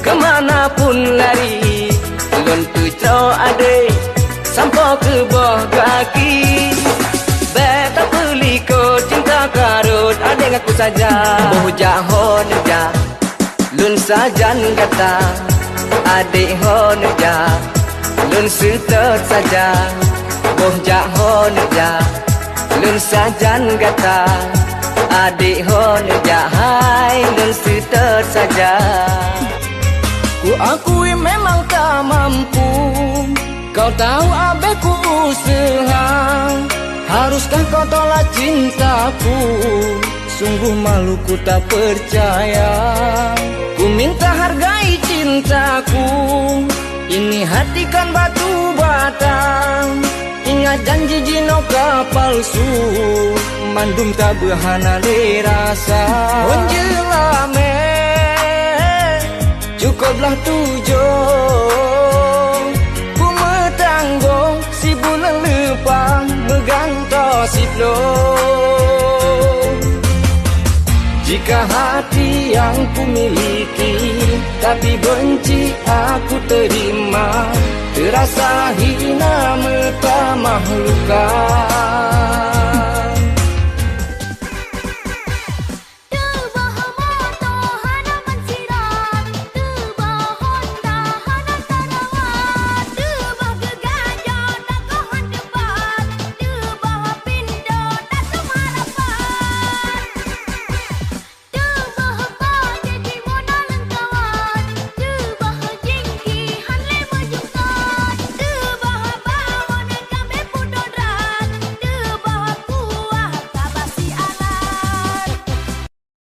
kemanapun lari, lun tujo ade sampo ke boh kaki. Beta peliko cinta karut ade ngaku saja. Boh jahon ja, lun sajan kata ade hon ja, lun sutet saja. Boh jahon ja, lun sajan kata adik hon jahai lun sutet saja. Ku akui memang tak mampu, kau tahu abeku usaha. Haruskah kau tolak cintaku? Sungguh malu ku tak percaya. Ku minta hargai cintaku, ini hati kan batu batang. Ingat janji jinoka palsu, mandum tak berhana dirasa. Onjelame, cukuplah tujuh. Ku metanggung si bulan lepang meganto si belum. Jika hati yang ku miliki tapi benci aku terima, terasa hina mata mahlukat.